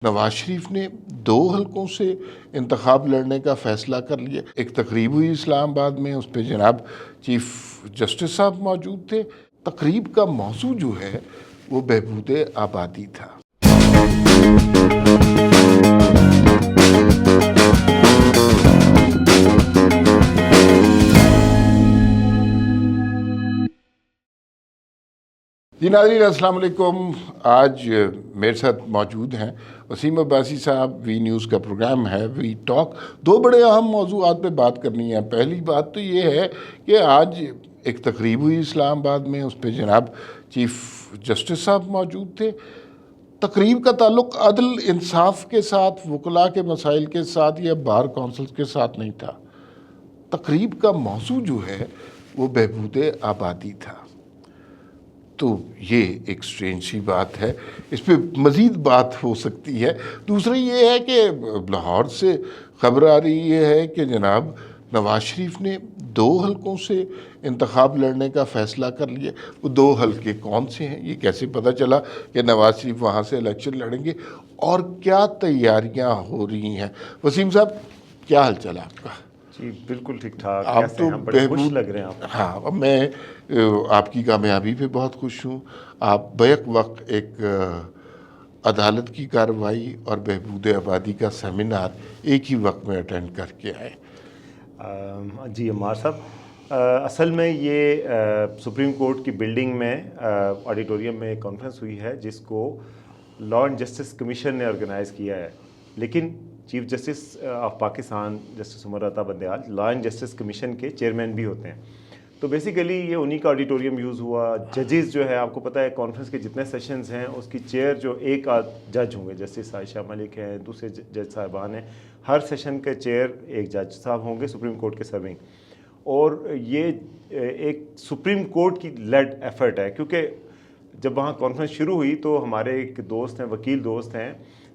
نواز شریف نے 2 حلقوں سے انتخاب لڑنے کا فیصلہ کر لیا۔ ایک تقریب ہوئی اسلام آباد میں، اس پہ جناب چیف جسٹس صاحب موجود تھے۔ تقریب کا موضوع جو ہے وہ بہبود آبادی تھا۔ جی ناظرین السلام علیکم۔ آج میرے ساتھ موجود ہیں وسیم عباسی صاحب۔ وی نیوز کا پروگرام ہے وی ٹاک۔ 2 بڑے اہم موضوعات پہ بات کرنی ہے۔ پہلی بات تو یہ ہے کہ آج ایک تقریب ہوئی اسلام آباد میں، اس پہ جناب چیف جسٹس صاحب موجود تھے۔ تقریب کا تعلق عدل انصاف کے ساتھ، وکلاء کے مسائل کے ساتھ یا بار کونسلز کے ساتھ نہیں تھا۔ تقریب کا موضوع جو ہے وہ بہبود آبادی تھا۔ تو یہ ایک سٹرینج سی بات ہے، اس پہ مزید بات ہو سکتی ہے۔ دوسرا یہ ہے کہ لاہور سے خبر آ رہی ہے کہ جناب نواز شریف نے 2 حلقوں سے انتخاب لڑنے کا فیصلہ کر لیا۔ وہ 2 حلقے کون سے ہیں، یہ کیسے پتہ چلا کہ نواز شریف وہاں سے الیکشن لڑیں گے، اور کیا تیاریاں ہو رہی ہیں؟ وسیم صاحب کیا حال چال ہے آپ کا؟ جی بالکل ٹھیک ٹھاک۔ آپ تو بڑے خوش لگ رہے ہیں آپ۔ ہاں، میں آپ کی کامیابی پہ بہت خوش ہوں۔ آپ بیک وقت ایک عدالت کی کارروائی اور بہبود آبادی کا سیمینار ایک ہی وقت میں اٹینڈ کر کے آئے۔ جی عمار صاحب، اصل میں یہ سپریم کورٹ کی بلڈنگ میں آڈیٹوریم میں ایک کانفرنس ہوئی ہے جس کو لا اینڈ جسٹس کمیشن نے آرگنائز کیا ہے، لیکن chief justice of Pakistan justice Umar Ata Bandial law and justice commission کے چیئرمین بھی ہوتے ہیں۔ تو بیسیکلی یہ انہی کا آڈیٹوریم یوز ہوا۔ ججز جو ہے آپ کو پتہ ہے کانفرنس کے جتنے سیشنز ہیں اس کی چیئر جو ایک جج ہوں گے، جسٹس عائشہ ملک ہیں، دوسرے جج صاحبان ہیں، ہر سیشن کے چیئر ایک جج صاحب ہوں گے سپریم کورٹ کے سرونگ۔ اور یہ ایک سپریم کورٹ کی لیڈ ایفرٹ ہے، کیونکہ جب وہاں کانفرنس شروع ہوئی تو ہمارے ایک دوست ہیں، وکیل دوست ہیں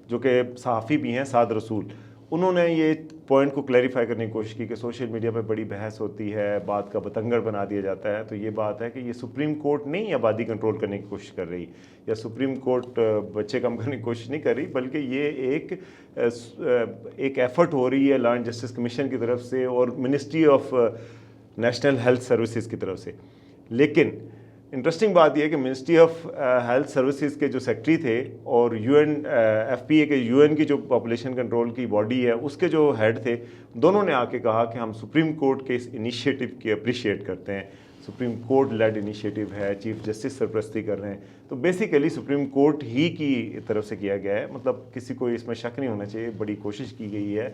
جو کہ صحافی بھی ہیں، سعد رسول، انہوں نے یہ پوائنٹ کو کلیریفائی کرنے کی کوشش کی کہ سوشل میڈیا پہ بڑی بحث ہوتی ہے، بات کا بتنگڑ بنا دیا جاتا ہے۔ تو یہ بات ہے کہ یہ سپریم کورٹ نہیں آبادی کنٹرول کرنے کی کوشش کر رہی، یا سپریم کورٹ بچے کم کرنے کی کوشش نہیں کر رہی، بلکہ یہ ایک ایفرٹ ہو رہی ہے لا اینڈ جسٹس کمیشن کی طرف سے اور ministry of national health services کی طرف سے۔ لیکن انٹرسٹنگ بات یہ ہے کہ منسٹری آف ہیلتھ سروسز کے جو سیکٹری تھے اور یو این ایف پی اے کے یو این کی جو پاپولیشن کنٹرول کی باڈی ہے اس کے جو ہیڈ تھے، دونوں نے آ کے کہا کہ ہم سپریم کورٹ کے اس انیشیٹو کی اپریشیٹ کرتے ہیں۔ سپریم کورٹ لیڈ انیشیٹو ہے، چیف جسٹس سرپرستی کر رہے ہیں، تو بیسیکلی سپریم کورٹ ہی کی طرف سے کیا گیا ہے۔ مطلب کسی کو اس میں شک نہیں ہونا چاہیے، بڑی کوشش کی گئی ہے۔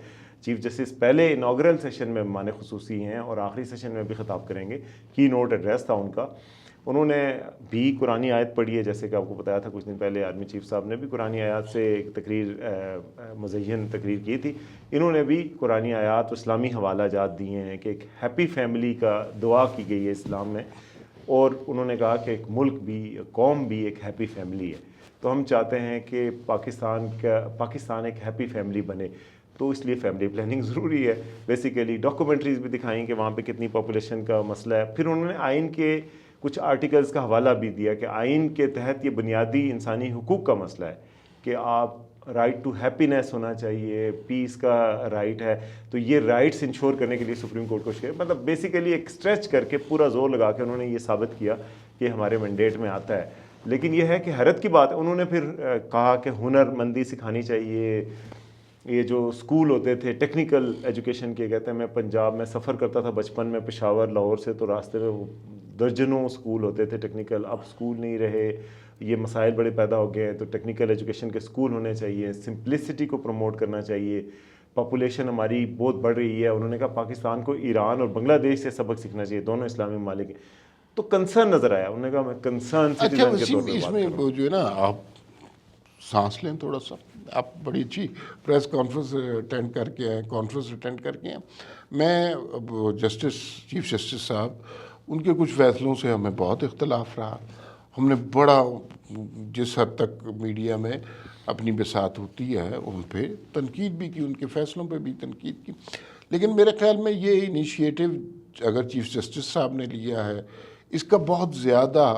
چیف جسٹس پہلے انوگرل سیشن میں مہمان خصوصی ہیں اور آخری سیشن میں بھی خطاب کریں گے، کی نوٹ ایڈریس تھا ان کا۔ انہوں نے بھی قرآنی آیت پڑھی ہے، جیسے کہ آپ کو بتایا تھا کچھ دن پہلے آرمی چیف صاحب نے بھی قرآنی آیات سے ایک تقریر مزین تقریر کی تھی۔ انہوں نے بھی قرآنی آیات و اسلامی حوالہ جات دیے ہیں کہ ایک ہیپی فیملی کا دعا کی گئی ہے اسلام میں، اور انہوں نے کہا کہ ایک ملک بھی، قوم بھی ایک ہیپی فیملی ہے۔ تو ہم چاہتے ہیں کہ پاکستان ایک ہیپی فیملی بنے، تو اس لیے فیملی پلاننگ ضروری ہے۔ بیسیکلی ڈاکومنٹریز بھی دکھائیں کہ وہاں پہ کتنی پاپولیشن کا مسئلہ ہے۔ پھر انہوں نے آئین کے کچھ آرٹیکلز کا حوالہ بھی دیا کہ آئین کے تحت یہ بنیادی انسانی حقوق کا مسئلہ ہے کہ آپ رائٹ ٹو ہیپینس ہونا چاہیے، پیس کا رائٹ ہے، تو یہ رائٹس انشور کرنے کے لیے سپریم کورٹ کو مطلب بیسیکلی ایک اسٹریچ کر کے پورا زور لگا کے انہوں نے یہ ثابت کیا کہ ہمارے مینڈیٹ میں آتا ہے۔ لیکن یہ ہے کہ حیرت کی بات ہے، انہوں نے پھر کہا کہ ہنر مندی سکھانی چاہیے۔ یہ جو اسکول ہوتے تھے ٹیکنیکل ایجوکیشن کے، کہتے ہیں میں پنجاب میں سفر کرتا تھا بچپن میں پشاور لاہور سے، تو راستے میں درجنوں اسکول ہوتے تھے ٹیکنیکل، اب اسکول نہیں رہے، یہ مسائل بڑے پیدا ہو گئے ہیں۔ تو ٹیکنیکل ایجوکیشن کے اسکول ہونے چاہیے، سمپلسٹی کو پروموٹ کرنا چاہیے۔ پاپولیشن ہماری بہت بڑھ رہی ہے، انہوں نے کہا پاکستان کو ایران اور بنگلہ دیش سے سبق سیکھنا چاہیے، دونوں اسلامی ممالک ہیں۔ تو کنسرن نظر آیا، انہوں نے کہا میں کنسرن سٹیزن کے طور پہ بات کروں۔ اس میں جو ہے نا، آپ سانس لیں تھوڑا سا۔ آپ بڑی اچھی پریس کانفرنس اٹینڈ کر کے ہیں، میں چیف جسٹس صاحب ان کے کچھ فیصلوں سے ہمیں بہت اختلاف رہا۔ ہم نے بڑا جس حد تک میڈیا میں اپنی بساط ہوتی ہے ان پہ تنقید بھی کی، ان کے فیصلوں پہ بھی تنقید کی، لیکن میرے خیال میں یہ انیشیٹو اگر چیف جسٹس صاحب نے لیا ہے، اس کا بہت زیادہ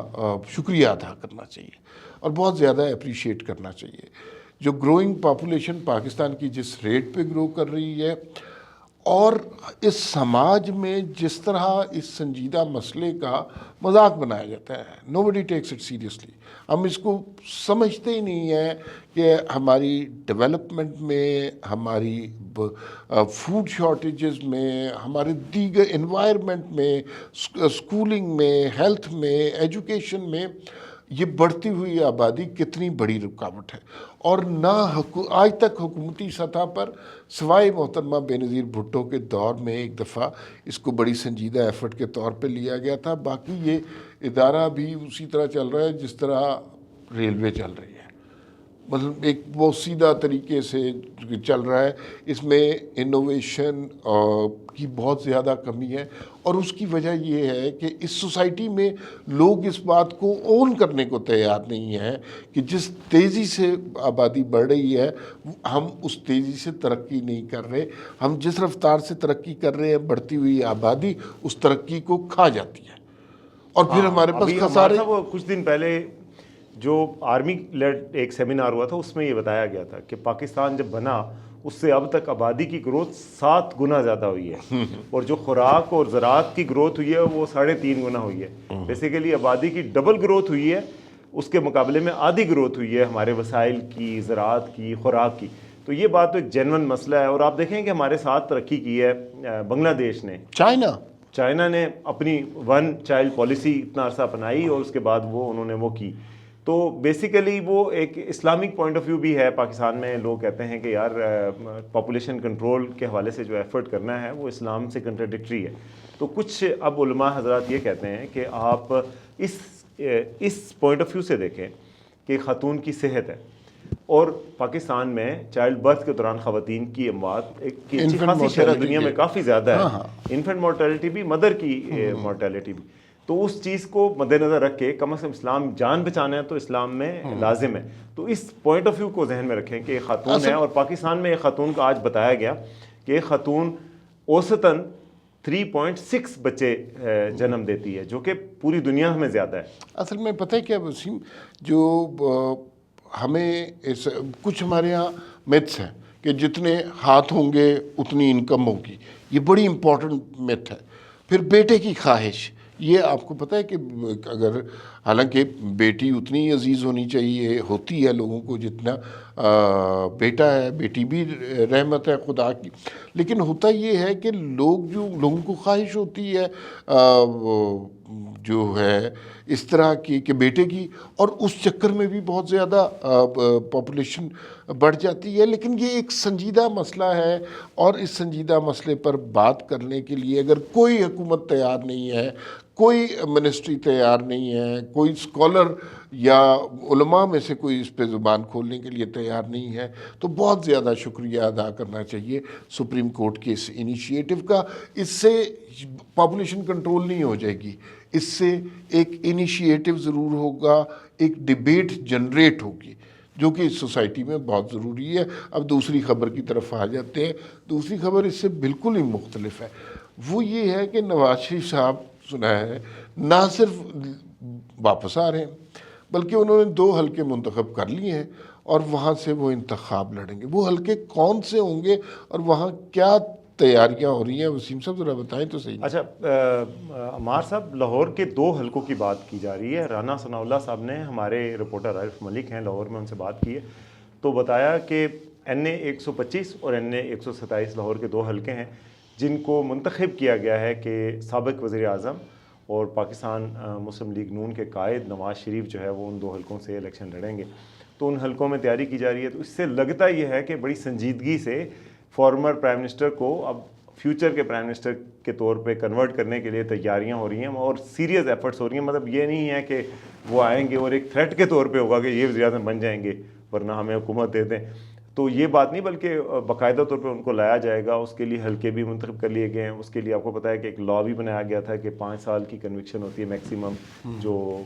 شکریہ ادا کرنا چاہیے اور بہت زیادہ اپریشیٹ کرنا چاہیے۔ جو گروئنگ پاپولیشن پاکستان کی جس ریٹ پہ گرو کر رہی ہے، اور اس سماج میں جس طرح اس سنجیدہ مسئلے کا مذاق بنایا جاتا ہے، نو بڈی ٹیکس اٹ سیریسلی. ہم اس کو سمجھتے ہی نہیں ہیں کہ ہماری ڈیولپمنٹ میں، ہماری فوڈ شارٹیجز میں، ہمارے دیگر انوائرمنٹ میں، اسکولنگ میں، ہیلتھ میں، ایجوکیشن میں یہ بڑھتی ہوئی آبادی کتنی بڑی رکاوٹ ہے. اور نہ آج تک حکومتی سطح پر، سوائے محترمہ بینظیر بھٹو کے دور میں ایک دفعہ اس کو بڑی سنجیدہ ایفرٹ کے طور پہ لیا گیا تھا، باقی یہ ادارہ بھی اسی طرح چل رہا ہے جس طرح ریلوے چل رہی ہے. مطلب ایک بہت سیدھا طریقے سے چل رہا ہے. اس میں انوویشن کی بہت زیادہ کمی ہے، اور اس کی وجہ یہ ہے کہ اس سوسائٹی میں لوگ اس بات کو اون کرنے کو تیار نہیں ہیں کہ جس تیزی سے آبادی بڑھ رہی ہے ہم اس تیزی سے ترقی نہیں کر رہے. ہم جس رفتار سے ترقی کر رہے ہیں، بڑھتی ہوئی آبادی اس ترقی کو کھا جاتی ہے، اور پھر ہمارے پاس ابھی خسارے. صاحب کچھ دن پہلے جو آرمی لیڈ ایک سیمینار ہوا تھا، اس میں یہ بتایا گیا تھا کہ پاکستان جب بنا اس سے اب تک آبادی کی گروتھ 7 گنا زیادہ ہوئی ہے، اور جو خوراک اور زراعت کی گروتھ ہوئی ہے وہ 3.5 گنا ہوئی ہے. بیسیکلی آبادی کی ڈبل گروتھ ہوئی ہے، اس کے مقابلے میں آدھی گروتھ ہوئی ہے ہمارے وسائل کی، زراعت کی، خوراک کی. تو یہ بات تو ایک جینون مسئلہ ہے. اور آپ دیکھیں کہ ہمارے ساتھ ترقی کی ہے بنگلہ دیش نے، چائنا نے اپنی 1 چائلڈ پالیسی اتنا عرصہ اپنائی، اور اس کے بعد انہوں نے وہ کی. تو بیسیکلی وہ ایک اسلامک پوائنٹ آف ویو بھی ہے پاکستان میں. لوگ کہتے ہیں کہ یار پاپولیشن کنٹرول کے حوالے سے جو ایفرٹ کرنا ہے وہ اسلام سے کنٹراڈکٹری ہے. تو کچھ اب علماء حضرات یہ کہتے ہیں کہ آپ اس پوائنٹ آف ویو سے دیکھیں کہ خاتون کی صحت ہے، اور پاکستان میں چائلڈ برتھ کے دوران خواتین کی اموات کی اچھی خاصی شرح دنیا میں کافی زیادہ ہے. انفنٹ مورٹیلٹی بھی، مدر کی مورٹیلٹی بھی. تو اس چیز کو مد نظر رکھ کے کم از کم اسلام جان بچانا ہے تو اسلام میں لازم ہے. تو اس پوائنٹ آف ویو کو ذہن میں رکھیں کہ ایک خاتون ہے، اور پاکستان میں ایک خاتون کا آج بتایا گیا کہ ایک خاتون اوسطاً 3.6 بچے جنم دیتی ہے، جو کہ پوری دنیا میں زیادہ ہے. اصل میں پتہ ہے کیا وسیم، جو ہمیں کچھ ہمارے ہاں میتھس ہیں کہ جتنے ہاتھ ہوں گے اتنی انکم ہوگی. یہ بڑی امپورٹنٹ میتھ ہے. پھر بیٹے کی خواہش، یہ آپ کو پتہ ہے کہ اگر حالانکہ بیٹی اتنی عزیز ہونی چاہیے، ہوتی ہے لوگوں کو جتنا بیٹا ہے. بیٹی بھی رحمت ہے خدا کی، لیکن ہوتا یہ ہے کہ لوگوں کو خواہش ہوتی ہے جو ہے اس طرح کی کہ بیٹے کی، اور اس چکر میں بھی بہت زیادہ پاپولیشن بڑھ جاتی ہے. لیکن یہ ایک سنجیدہ مسئلہ ہے، اور اس سنجیدہ مسئلے پر بات کرنے کے لیے اگر کوئی حکومت تیار نہیں ہے، کوئی منسٹری تیار نہیں ہے، کوئی اسکالر یا علماء میں سے کوئی اس پہ زبان کھولنے کے لیے تیار نہیں ہے، تو بہت زیادہ شکریہ ادا کرنا چاہیے سپریم کورٹ کے اس انیشیٹو کا. اس سے پاپولیشن کنٹرول نہیں ہو جائے گی، اس سے ایک انیشیٹو ضرور ہوگا، ایک ڈیبیٹ جنریٹ ہوگی، جو کہ اس سوسائٹی میں بہت ضروری ہے. اب دوسری خبر کی طرف آ جاتے ہیں. دوسری خبر اس سے بالکل ہی مختلف ہے. وہ یہ ہے کہ نواز شریف صاحب سنا ہے نہ صرف واپس آ رہے ہیں، بلکہ انہوں نے 2 حلقے منتخب کر لیے ہیں، اور وہاں سے وہ انتخاب لڑیں گے. وہ حلقے کون سے ہوں گے اور وہاں کیا تیاریاں ہو رہی ہیں، وسیم صاحب ذرا بتائیں تو صحیح. اچھا عمار صاحب، لاہور کے 2 حلقوں کی بات کی جا رہی ہے. رانا ثناء اللہ صاحب نے، ہمارے رپورٹر عارف ملک ہیں لاہور میں، ان سے بات کی ہے تو بتایا کہ NA 125 اور NA 127 لاہور کے 2 حلقے ہیں جن کو منتخب کیا گیا ہے کہ سابق وزیر اعظم اور پاکستان مسلم لیگ نون کے قائد نواز شریف جو ہے وہ ان 2 حلقوں سے الیکشن لڑیں گے. تو ان حلقوں میں تیاری کی جا رہی ہے. تو اس سے لگتا یہ ہے کہ بڑی سنجیدگی سے فارمر پرائم منسٹر کو اب فیوچر کے پرائم منسٹر کے طور پہ کنورٹ کرنے کے لیے تیاریاں ہو رہی ہیں، اور سیریس ایفرٹس ہو رہی ہیں. مطلب یہ نہیں ہے کہ وہ آئیں گے اور ایک تھریٹ کے طور پہ ہوگا کہ یہ وزیر اعظم بن جائیں گے ورنہ ہمیں حکومت دے دیں. تو یہ بات نہیں، بلکہ باقاعدہ طور پہ ان کو لایا جائے گا. اس کے لیے حلقے بھی منتخب کر لیے گئے ہیں. اس کے لیے آپ کو پتہ ہے کہ ایک لا بھی بنایا گیا تھا کہ 5 سال کی کنوکشن ہوتی ہے میکسیمم، جو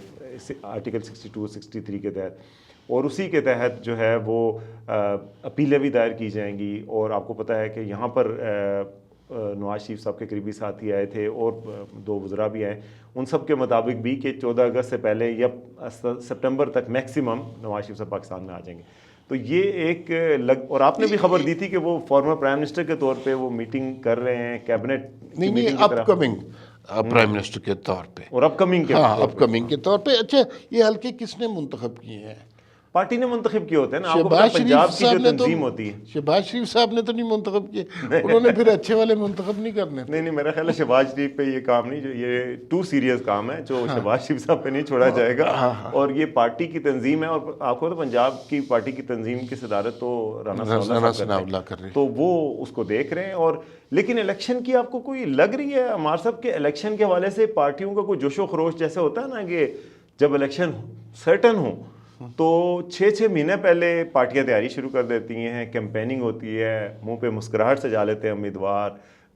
آرٹیکل 62-63 کے تحت، اور اسی کے تحت جو ہے وہ اپیلیں بھی دائر کی جائیں گی. اور آپ کو پتہ ہے کہ یہاں پر نواز شریف صاحب کے قریبی ساتھی آئے تھے اور 2 وزراء بھی آئے. ان سب کے مطابق بھی کہ 14 اگست سے پہلے یا سپٹمبر تک میکسیمم نواز شریف صاحب پاکستان میں آ جائیں گے. تو یہ ایک اور آپ نے بھی خبر دی تھی کہ وہ فارمر پرائم منسٹر کے طور پہ وہ میٹنگ کر رہے ہیں کیبنٹ نہیں اپ کمنگ پرائم منسٹر کے طور پہ، اور اپ کمنگ کے ہاں اپ کمنگ کے طور پہ. اچھا یہ حلقے کس نے منتخب کیے ہیں؟ پارٹی نے منتخب کیے ہوتے ہیں نا. آپ کو پتہ ہے پنجاب کی جو تنظیم ہوتی ہے، شہباز شریف صاحب نے تو نہیں منتخب کیے، انہوں نے پھر اچھے والے منتخب نہیں کرنے. نہیں میرا خیال ہے شہباز شریف پہ یہ کام نہیں، جو یہ ٹو سیریس کام ہے جو شہباز شریف صاحب پہ نہیں چھوڑا جائے گا. اور یہ پارٹی کی تنظیم ہے، اور آپ کو تو پنجاب کی پارٹی کی تنظیم کی صدارت تو رانا ثناءاللہ کر رہے ہیں، تو وہ اس کو دیکھ رہے ہیں. اور لیکن الیکشن کی آپ کو کوئی لگ رہی ہے عمار صاحب کے الیکشن کے حوالے سے پارٹیوں کا کوئی جوش و خروش جیسے ہوتا ہے نا کہ جب الیکشن سرٹن ہو تو 6 مہینے پہلے پارٹیاں تیاری شروع کر دیتی ہیں، کیمپیننگ ہوتی ہے، منہ پہ مسکراہٹ سجا لیتے ہیں امیدوار،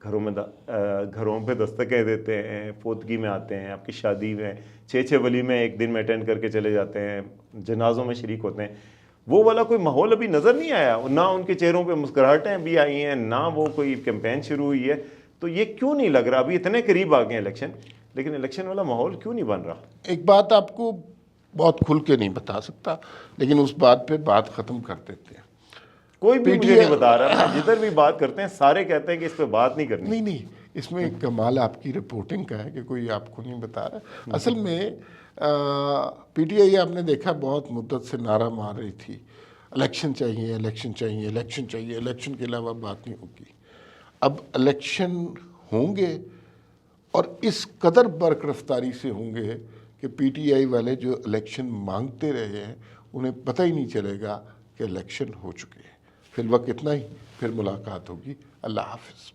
گھروں پہ دستکیں دیتے ہیں، فوتگی میں آتے ہیں، آپ کی شادی میں 6 ولیمے ایک دن میں اٹینڈ کر کے چلے جاتے ہیں، جنازوں میں شریک ہوتے ہیں. وہ والا کوئی ماحول ابھی نظر نہیں آیا، نہ ان کے چہروں پہ مسکراہٹیں بھی آئی ہیں، نہ وہ کوئی کیمپین شروع ہوئی ہے. تو یہ کیوں نہیں لگ رہا؟ ابھی اتنے قریب آ گئے ہیں الیکشن، لیکن الیکشن والا ماحول کیوں نہیں بن رہا؟ ایک بات آپ کو بہت کھل کے نہیں بتا سکتا، لیکن اس بات پہ بات ختم کر دیتے ہیں. کوئی بھی مجھے نہیں بتا رہا، جدھر بھی بات کرتے ہیں سارے کہتے ہیں کہ اس پہ بات نہیں کرنی. نہیں اس میں کمال آپ کی رپورٹنگ کا ہے کہ کوئی آپ کو نہیں بتا رہا. اصل میں پی ٹی آئی آپ نے دیکھا بہت مدت سے نعرہ مار رہی تھی الیکشن چاہیے، الیکشن چاہیے، الیکشن چاہیے، الیکشن کے علاوہ بات نہیں ہوگی. اب الیکشن ہوں گے اور اس قدر برق رفتاری سے ہوں گے کہ پی ٹی آئی والے جو الیکشن مانگتے رہے ہیں انہیں پتہ ہی نہیں چلے گا کہ الیکشن ہو چکے ہیں. فی الوقت اتنا ہی، پھر ملاقات ہوگی. اللہ حافظ.